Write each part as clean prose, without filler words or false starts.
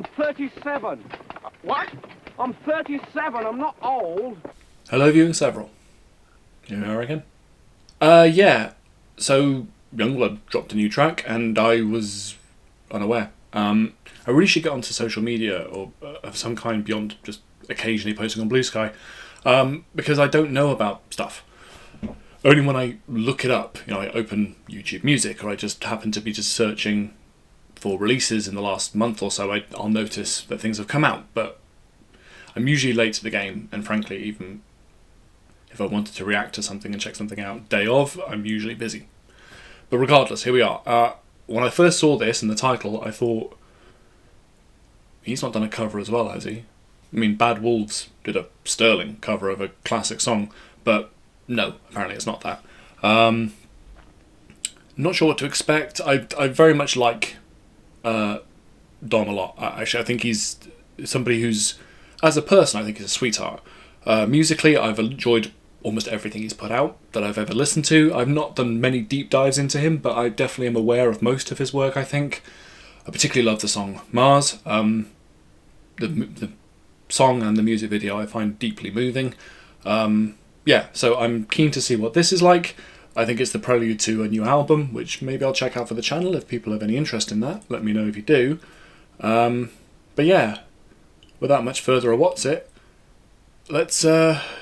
I'm 37. What? I'm 37, I'm not old. Hello, viewing several. You know, I reckon. Yeah. So Yungblud dropped a new track, and I was unaware. I really should get onto social media or of some kind beyond just occasionally posting on Blue Sky, because I don't know about stuff. Only when I look it up, you know, I open YouTube Music, or I just happen to be just searching for releases in the last month or so, I'll notice that things have come out. But I'm usually late to the game, and frankly, even if I wanted to react to something and check something out day of, I'm usually busy. But regardless, here we are. When I first saw this in the title, I thought, he's not done a cover as well, has he? I mean, Bad Wolves did a sterling cover of a classic song, but no, apparently it's not that. Not sure what to expect. I very much like Dom a lot. Actually, I think he's somebody who's, as a person, I think he's a sweetheart. Musically, I've enjoyed almost everything he's put out that I've ever listened to. I've not done many deep dives into him, but I definitely am aware of most of his work, I think. I particularly love the song Mars. The song and the music video I find deeply moving. Yeah, so I'm keen to see what this is like. I think it's the prelude to a new album, which maybe I'll check out for the channel if people have any interest in that. Let me know if you do. But yeah, without much further what's it, let's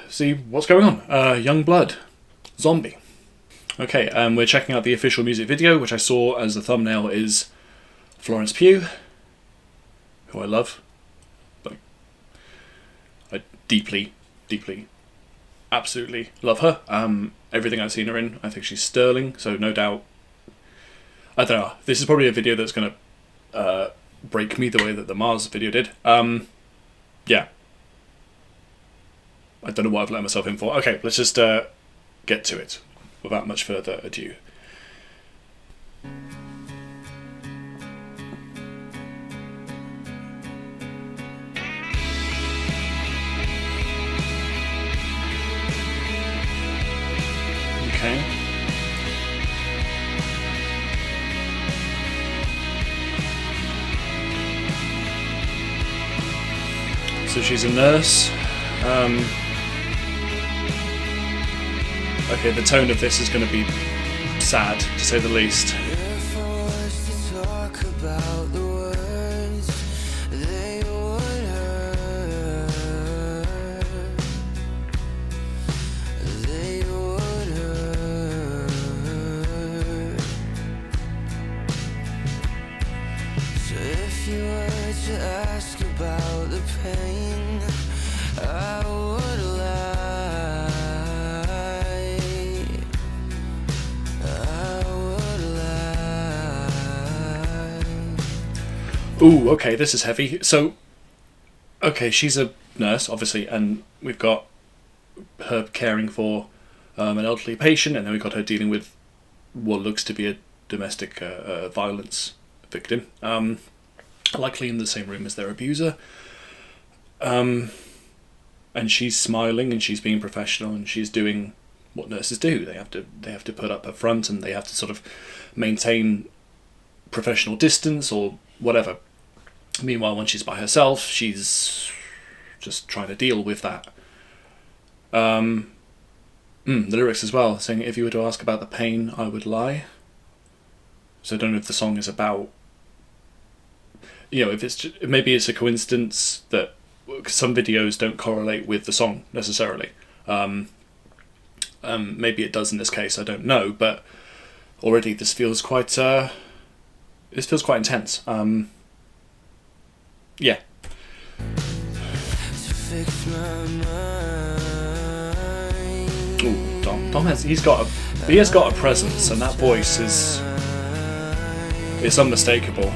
see what's going on. Yungblud, Zombie. Okay, we're checking out the official music video, which I saw as the thumbnail is Florence Pugh, who I love. Like, I deeply, absolutely love her. Everything I've seen her in, I think she's sterling, so no doubt. I don't know, this is probably a video that's going to break me the way that the Mars video did. Yeah. I don't know what I've let myself in for. Okay, let's just get to it without much further ado. Okay. So she's a nurse. Okay, the tone of this is going to be sad, to say the least. Ooh, okay, this is heavy. So, okay, she's a nurse, obviously, and we've got her caring for an elderly patient, and then we've got her dealing with what looks to be a domestic violence victim, likely in the same room as their abuser. And she's smiling, and she's being professional, and she's doing what nurses do. They have to put up a front, and they have to sort of maintain professional distance or whatever. Meanwhile, when she's by herself, she's just trying to deal with that. The lyrics as well, saying, if you were to ask about the pain, I would lie. So I don't know if the song is about, you know, if it's just, maybe it's a coincidence that some videos don't correlate with the song necessarily. Maybe it does in this case, I don't know, but already this feels quite intense. Yeah. Ooh, Dom has got a presence, and that voice is unmistakable.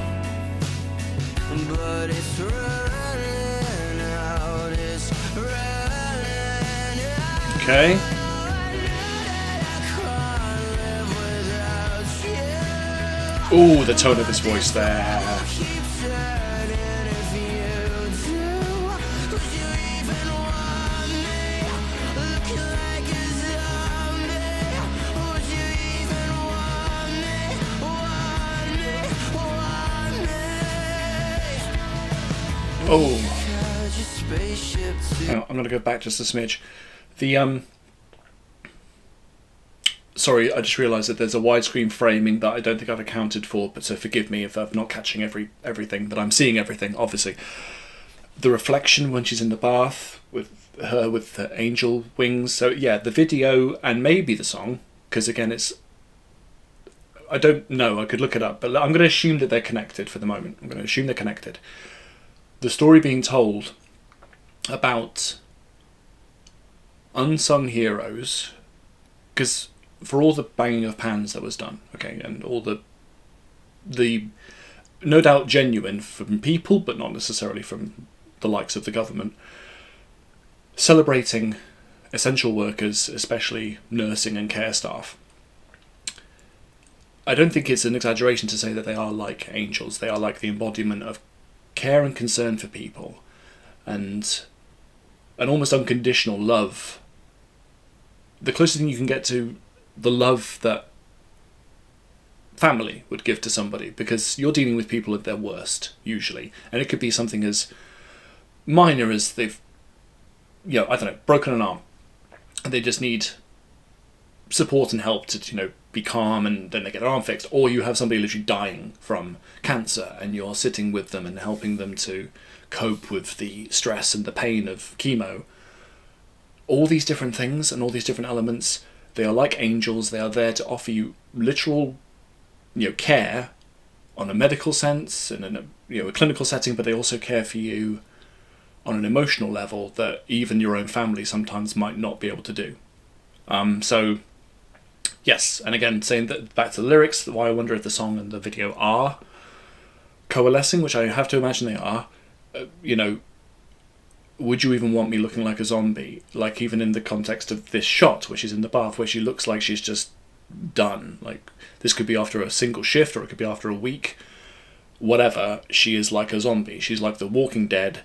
Okay. Ooh, the tone of his voice there. Oh, hang on, I'm going to go back just a smidge. The sorry, I just realised that there's a widescreen framing that I don't think I've accounted for, but so forgive me if I'm not catching everything, but I'm seeing everything, obviously. The reflection when she's in the bath with her with the angel wings. So yeah, the video and maybe the song, because again, I don't know, I could look it up, but I'm going to assume that they're connected for the moment. I'm going to assume they're connected. The story being told about unsung heroes, because for all the banging of pans that was done, okay, and all the no doubt genuine from people, but not necessarily from the likes of the government, celebrating essential workers, especially nursing and care staff. I don't think it's an exaggeration to say that they are like angels. They are like the embodiment of care and concern for people, and an almost unconditional love. The closest thing you can get to the love that family would give to somebody, because you're dealing with people at their worst, usually. And it could be something as minor as they've, I don't know, broken an arm, and they just need support and help to, be calm, and then they get their arm fixed. Or you have somebody literally dying from cancer, and you're sitting with them and helping them to cope with the stress and the pain of chemo. All these different things and all these different elements, they are like angels. They are there to offer you literal, care on a medical sense and in a clinical setting, but they also care for you on an emotional level that even your own family sometimes might not be able to do. So, yes, and again, saying that back to the lyrics, why I wonder if the song and the video are coalescing, which I have to imagine they are. Would you even want me looking like a zombie? Like, even in the context of this shot, where she's in the bath, where she looks like she's just done. Like, this could be after a single shift, or it could be after a week. Whatever, she is like a zombie. She's like the Walking Dead,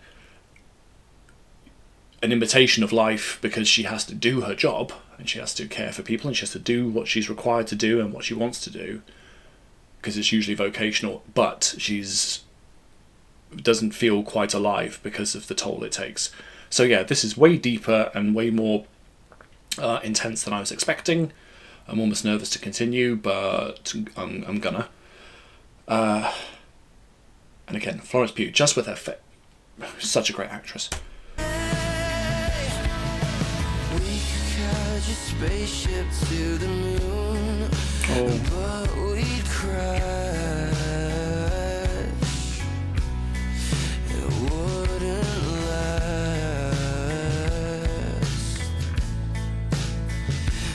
an imitation of life, because she has to do her job, and she has to care for people, and she has to do what she's required to do and what she wants to do, because it's usually vocational, but she's doesn't feel quite alive because of the toll it takes. So yeah, this is way deeper and way more intense than I was expecting. I'm almost nervous to continue, but I'm gonna. And again, Florence Pugh, just with her such a great actress. Spaceship to the moon, but we'd crash. It wouldn't last,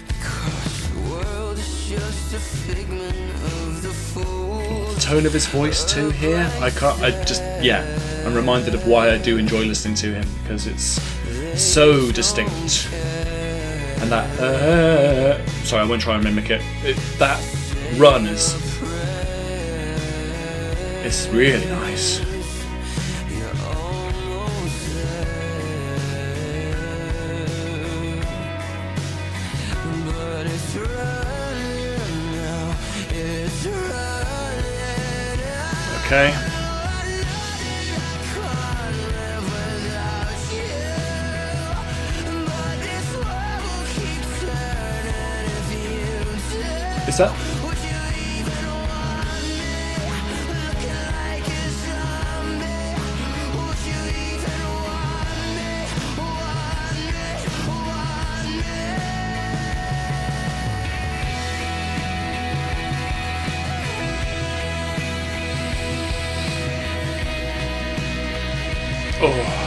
because the world is just a figment of the fool. The tone of his voice too here, I'm reminded of why I do enjoy listening to him, because it's so distinct. And that, sorry, I won't try and mimic it. That run it's really nice. Okay. Is that? Oh.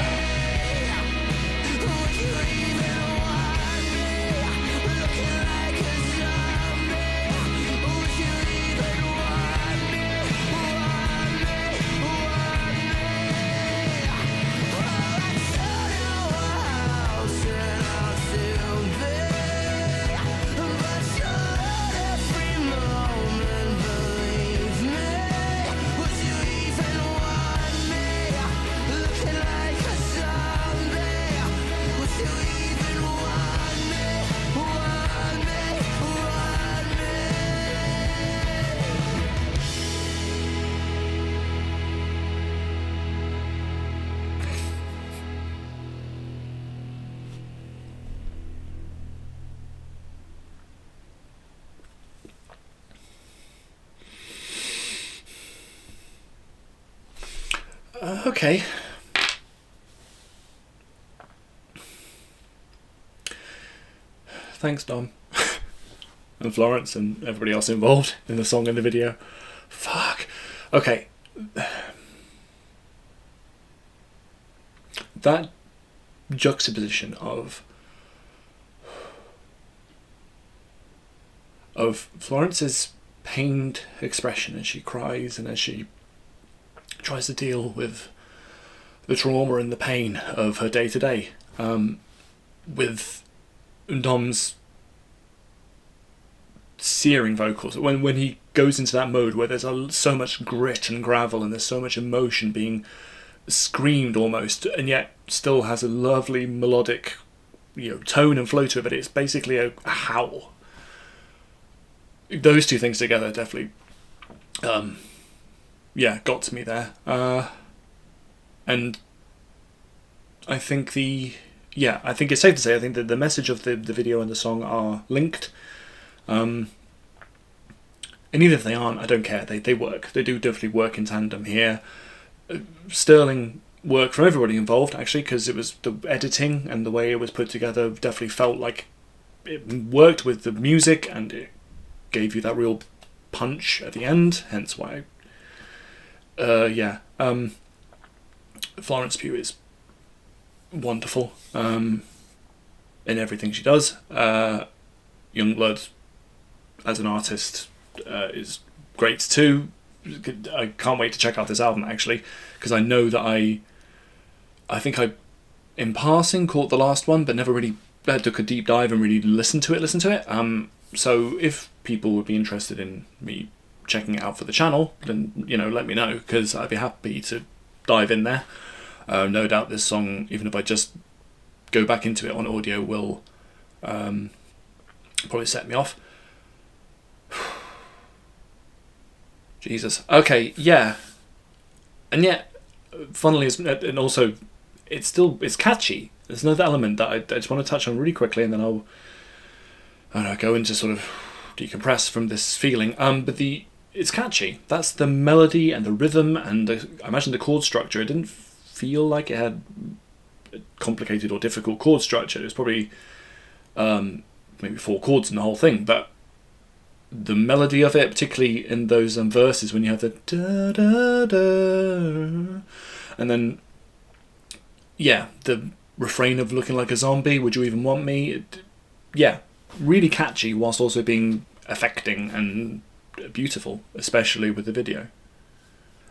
Okay. Thanks, Dom. And Florence and everybody else involved in the song and the video. Fuck. Okay. That juxtaposition of Florence's pained expression as she cries and as she tries to deal with the trauma and the pain of her day-to-day, with Dom's searing vocals, when he goes into that mode where there's so much grit and gravel and there's so much emotion being screamed almost, and yet still has a lovely melodic, tone and flow to it, but it's basically a howl. Those two things together definitely got to me there. And I think I think it's safe to say I think that the message of the video and the song are linked. And even if they aren't, I don't care. They work. They do definitely work in tandem here. Sterling work from everybody involved, actually, because it was the editing and the way it was put together definitely felt like it worked with the music, and it gave you that real punch at the end. Hence why, Florence Pugh is wonderful in everything she does. Yungblud as an artist is great too. I can't wait to check out this album, actually, because I know that I think I, in passing, caught the last one, but never really took a deep dive and really listened to it. So if people would be interested in me checking it out for the channel, then let me know, because I'd be happy to dive in there. No doubt this song, even if I just go back into it on audio, will probably set me off. Jesus. Okay, yeah. And yet, funnily, and also, it's catchy. There's another element that I just want to touch on really quickly, and then I'll go into sort of decompress from this feeling. But it's catchy. That's the melody and the rhythm, and I imagine the chord structure. It didn't feel like it had a complicated or difficult chord structure. It was probably maybe 4 chords in the whole thing, but the melody of it, particularly in those verses when you have the da da da, and then the refrain of looking like a zombie, would you even want me? Really catchy whilst also being affecting and beautiful, especially with the video.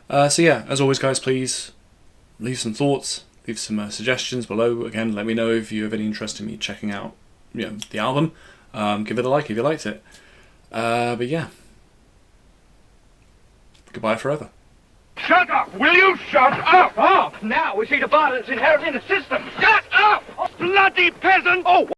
As always, guys, please leave some thoughts, leave some suggestions below. Again, let me know if you have any interest in me checking out the album. Give it a like if you liked it. Goodbye forever. Shut up! Will you shut up? Now we see the violence inherent in the system. Shut up! Bloody peasant! Oh,